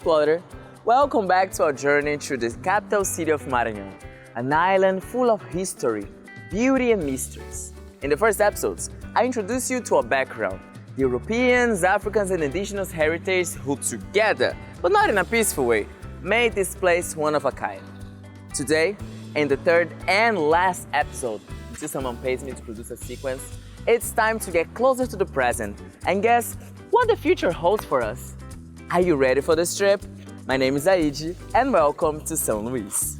explorer. Welcome back to our journey through the capital city of Maranhão, an island full of history, beauty and mysteries. In the first episodes, I introduced you to our background, the Europeans, Africans and indigenous heritage who together, but not in a peaceful way, made this place one of a kind. Today, in the third and last episode, until someone pays me to produce a sequence, it's time to get closer to the present and guess what the future holds for us. Are you ready for this trip? My name is Aide and welcome to São Luís.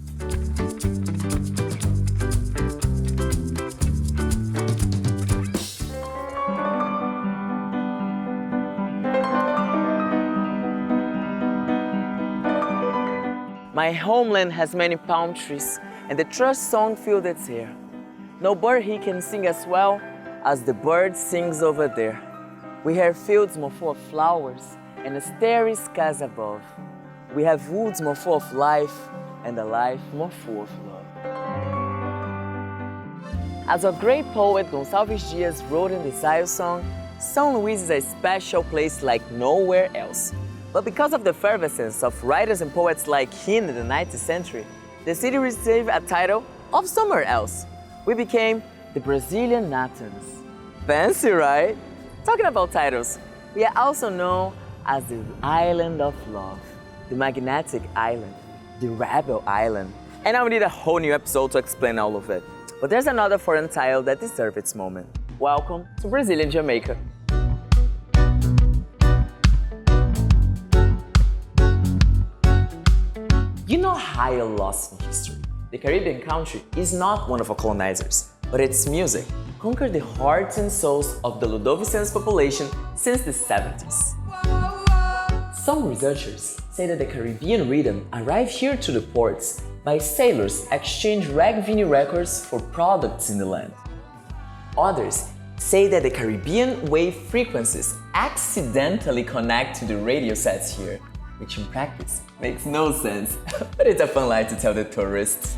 My homeland has many palm trees and the thrush song filled its air. No bird here can sing as well as the bird sings over there. We have fields more full of flowers and starry skies above. We have woods more full of life and a life more full of love. As our great poet Goncalves Dias wrote in the Seja song, São Luís is a special place like nowhere else. But because of the effervescence of writers and poets like him in the 19th century, the city received a title of somewhere else. We became the Brazilian Nathans. Fancy, right? Talking about titles, we are also known as the Island of Love, the Magnetic Island, the Rebel Island. And I will need a whole new episode to explain all of it. But there's another foreign title that deserves its moment. Welcome to Brazilian Jamaica. You know how you're lost in history. The Caribbean country is not one of our colonizers, but its music conquered the hearts and souls of the Ludovicians population since the 70s. Some researchers say that the Caribbean rhythm arrived here to the ports by sailors exchanging reggae records for products in the land. Others say that the Caribbean wave frequencies accidentally connect to the radio sets here, which in practice makes no sense, but it's a fun lie to tell the tourists.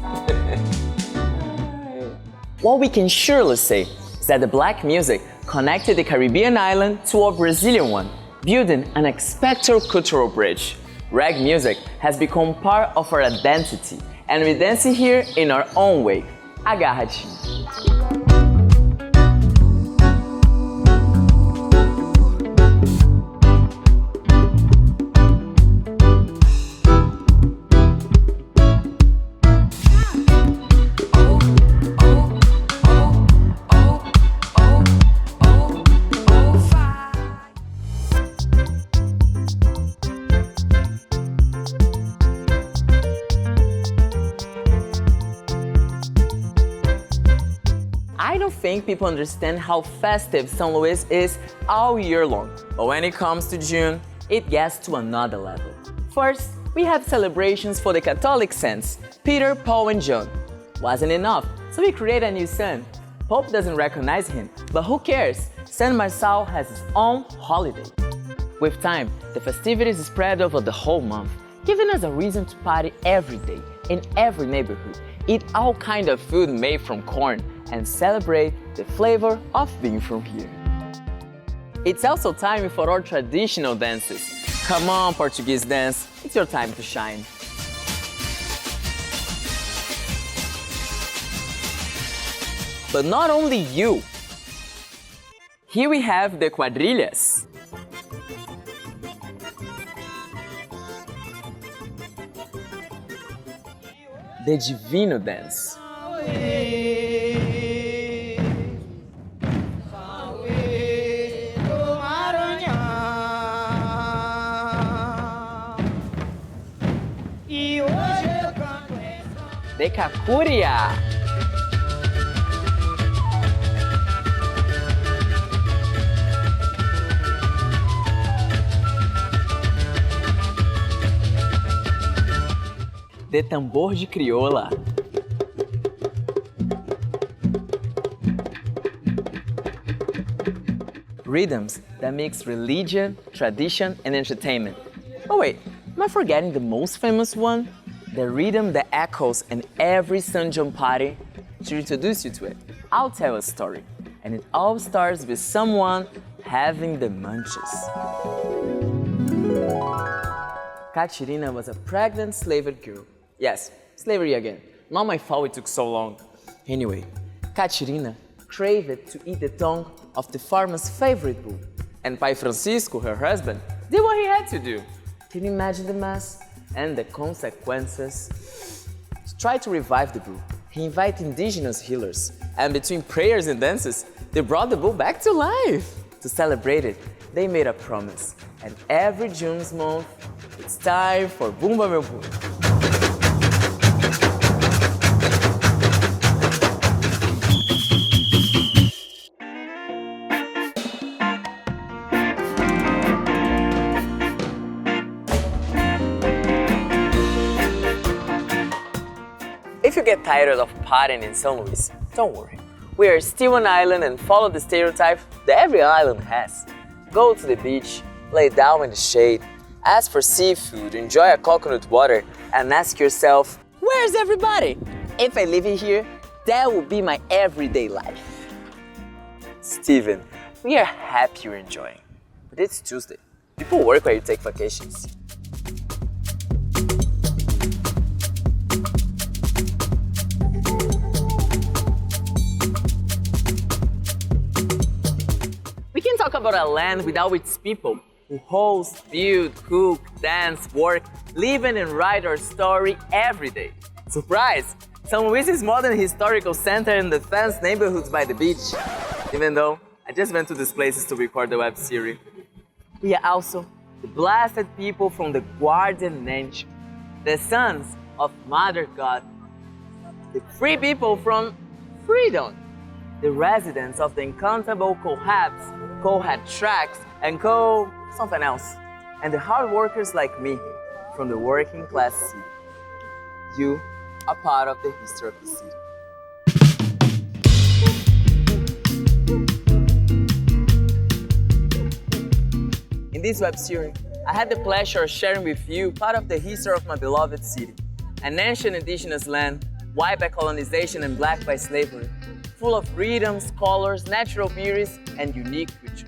What we can surely say is that the black music connected the Caribbean island to our Brazilian one, building an unexpected cultural bridge. Reggae music has become part of our identity, and we dance it here in our own way. Agarradinho. I don't think people understand how festive São Luís is all year long, but when it comes to June, it gets to another level. First, we have celebrations for the Catholic saints, Peter, Paul and John. Wasn't enough, so we created a new saint. Pope doesn't recognize him, but who cares? Saint Marçal has his own holiday. With time, the festivities spread over the whole month, giving us a reason to party every day, in every neighborhood, eat all kinds of food made from corn, and celebrate the flavor of being from here. It's also time for our traditional dances. Come on, Portuguese dance, it's your time to shine. But not only you. Here we have the quadrilhas. The Divino dance. De Cacuria. De tambor de crioula. Rhythms that mix religion, tradition, and entertainment. Oh wait, am I forgetting the most famous one? The rhythm that echoes in every São João party. To introduce you to it, I'll tell a story. And it all starts with someone having the munchies. Catirina was a pregnant slave girl. Yes, slavery again. Not my fault it took so long. Anyway, Catirina craved to eat the tongue of the farmer's favorite bull. And Pai Francisco, her husband, did what he had to do. Can you imagine the mess and the consequences? To try to revive the bull, he invited indigenous healers, and between prayers and dances, they brought the bull back to life. To celebrate it, they made a promise, and every June's month, it's time for Bumba-meu-Boi. If you get tired of partying in São Luís, don't worry. We are still an island and follow the stereotype that every island has. Go to the beach, lay down in the shade, ask for seafood, enjoy a coconut water, and ask yourself, where's everybody? If I live here, that would be my everyday life. Steven, we are happy you're enjoying. But it's Tuesday. People work while you take vacations. We can talk about a land without its people who host, build, cook, dance, work, live and write our story every day. Surprise! São Luís is more than a historical center in the fancy neighborhoods by the beach. Even though I just went to these places to record the web series. We are also the blessed people from the guardian nature, the sons of Mother God, the free people from freedom, the residents of the incountable cohabs, co-head tracks, and something else, and the hard workers like me from the working class city. You are part of the history of the city. In this web series, I had the pleasure of sharing with you part of the history of my beloved city, an ancient indigenous land, white by colonization and black by slavery, full of freedoms, colors, natural beauties, and unique culture.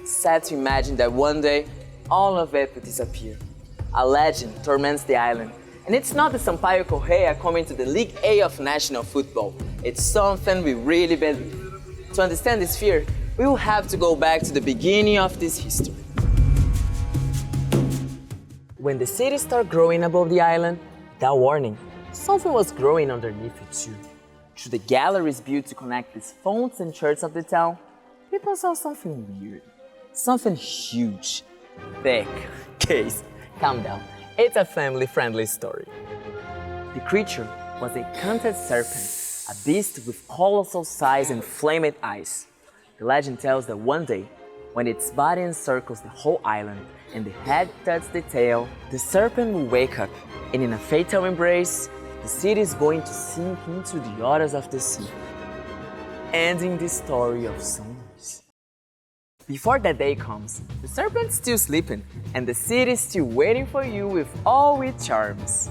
It's sad to imagine that one day, all of it would disappear. A legend torments the island, and it's not the Sampaio Correa coming to the League A of national football. It's something we really believe. To understand this fear, we will have to go back to the beginning of this history. When the city started growing above the island, without warning, something was growing underneath it too. Through the galleries built to connect these fonts and churches of the town, people saw something weird, something huge, thick. Case, calm down, it's a family-friendly story. The creature was a canted serpent, a beast with colossal size and flamed eyes. The legend tells that one day, when its body encircles the whole island and the head touches the tail, the serpent will wake up, and in a fatal embrace, the city is going to sink into the waters of the sea, ending the story of São Luís. Before that day comes, the serpent's still sleeping, and the city is still waiting for you with all its charms.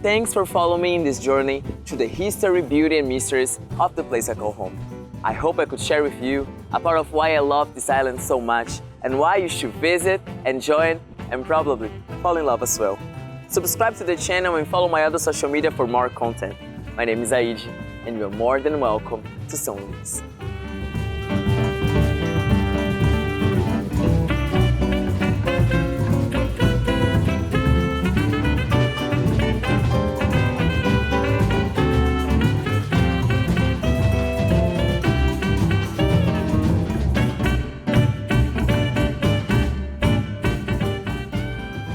Thanks for following me in this journey through the history, beauty, and mysteries of the place I call home. I hope I could share with you a part of why I love this island so much and why you should visit, enjoy it, and probably fall in love as well. Subscribe to the channel and follow my other social media for more content. My name is Aide, and you are more than welcome to São Luís.